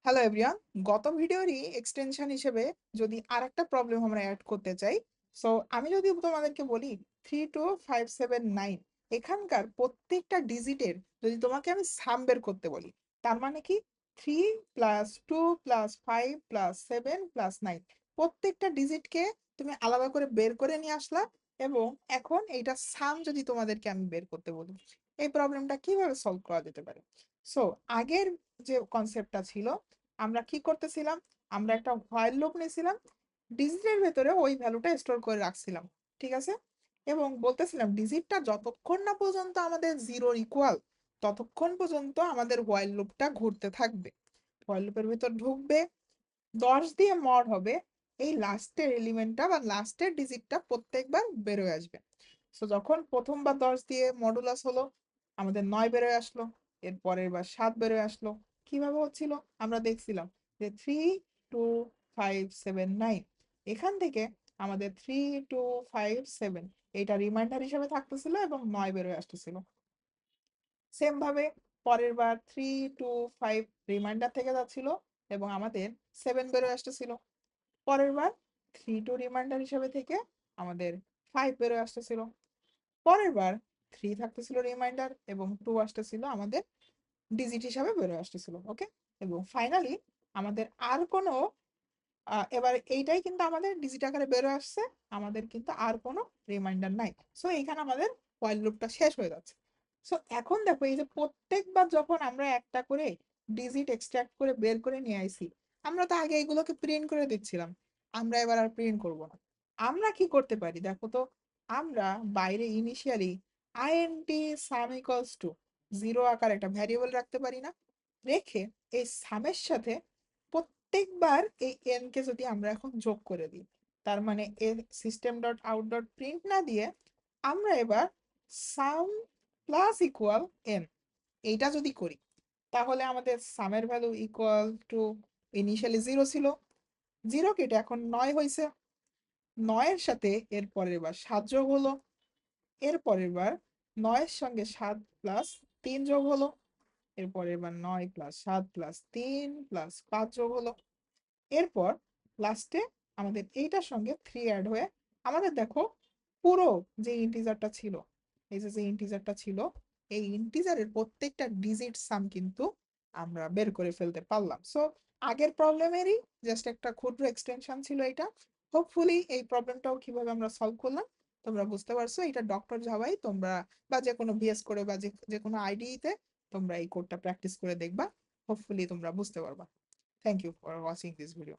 Hello everyone, গত ভিডিওরই extension হিসেবে যদি আরেকটা প্রবলেম আমরা অ্যাড করতে চাই। সো আমি যদি তোমাদেরকে বলি 32579, এখানকার প্রত্যেকটা ডিজিটের যদি তোমাকে আমি সাম বের করতে বলি, তার মানে কি 3+2+5+7+9, প্রত্যেকটা ডিজিটকে তুমি আলাদা করে বের করে নিয়ে আসলা। এবং এখন এইটা সাম যদি তোমাদেরকে আমি বের করতে বলি, এই প্রবলেমটা কিভাবে সলভ করা যেতে পারে? সো আগের যে কনসেপ্টটা ছিল, আমরা কি করতেছিলাম, আমরা একটা হোয়াইল লুপ নিয়েছিলাম, ডিজিটের ভেতরে ওই ভ্যালুটা স্টোর করে রাখছিলাম, ঠিক আছে? এবং বলতেছিলাম ডিজিটটা যতক্ষণ না পর্যন্ত আমাদের জিরোর ইকুয়াল, ততক্ষণ পর্যন্ত আমাদের হোয়াইল লুপটা ঘুরতে থাকবে। হোয়াইল লুপের ভিতর ঢুকবে, 10 দিয়ে মড হবে, এই লাস্টের এলিমেন্টটা বা লাস্টের ডিজিটটা প্রত্যেকবার বেরোয় আসবে। সো যখন প্রথমবার 10 দিয়ে মডুলাস হলো, আমাদের 9 বেরোয় আসলো, এর পরের বার 7 বেরোয় আসলো। কিভাবে হচ্ছিল আমরা দেখছিলাম যে 32579, এখান থেকে আমাদের 3257 এটা রিমাইন্ডার হিসেবে থাকতেছিল এবং 9 বেরোয় আসতেছিল। সেম ভাবে পরের বার 325 রিমাইন্ডার থেকে যাচ্ছিল এবং আমাদের 7 বেরোয় আসতেছিল। পরের বার 32 রিমাইন্ডার হিসেবে থেকে আমাদের 5 বেরোয় আসতেছিল। পরের বার 3 থাকতেছিল রিমাইন্ডার এবং 2 আসতেছিল আমাদের ডিজিট হিসাবে বেরোয় আসতেছিল। ওকে, এবং ফাইনালি আমাদের আর কোনো এবার এইটাই কিন্তু আমাদের ডিজিট আকারে বেরোয় আসছে, আমাদের কিন্তু আর কোনো রিমাইন্ডার নাই। সো এইখানে আমাদের হোয়াইল লুপটা শেষ হয়ে যাচ্ছে। সো এখন দেখো, এই যে প্রত্যেকবার যখন আমরা একটা করে ডিজিট এক্সট্রাক্ট করে বের করে নিয়ে আইছি, আমরা তো আগে এগুলোকে প্রিন্ট করে দিচ্ছিলাম, আমরা এবার আর প্রিন্ট করব না। আমরা কি করতে পারি দেখো তো, আমরা বাইরে initially int some equals to 0 আকার একটা ভ্যারিয়েবল রাখতে পারি না? রেখে এই সামের সাথে প্রত্যেকবার এই এন কে যদি আমরা এখন যোগ করে দিই, তার মানে a system dot out dot print না দিয়ে আমরা এবার সাম প্লাস ইকুয়াল এন এইটা যদি করি, তাহলে আমাদের সামের ভ্যালু ইকুয়াল টু, ইনিশিয়ালি 0 ছিল, 0 কেটে এখন 9 হয়েছে, 9-এর সাথে এর পরের বার 7 যোগ হলো, এর পরের বার 9-এর সঙ্গে 7 প্লাস 3 যোগ হলো, এর পরের বার 9 প্লাস 7 প্লাস 3 প্লাস 5 যোগ হলো। এরপর লাস্টে আমাদের এইটার সঙ্গে 3 অ্যাড হয়ে আমাদের দেখো পুরো যে ইন্টিজারটা ছিল, এই যে যে ইন্টিজারটা ছিল, এই ইন্টিজারের প্রত্যেকটা ডিজিট সাম কিন্তু আমরা বের করে ফেলতে পারলাম। সো আগের প্রবলেমেরই জাস্ট একটা ক্ষুদ্র এক্সটেনশন ছিল এটা। হোপফুলি এই প্রবলেমটাও কিভাবে আমরা সলভ করলাম তোমরা বুঝতে পারছো। এটা ডক্টর জাভাই তোমরা বা যে কোনো ভিএস করে বা যে যে কোনো আইডিতে তোমরা এই কোডটা প্র্যাকটিস করে দেখবা, হোপফুলি তোমরা বুঝতে পারবা। Thank you for watching this video.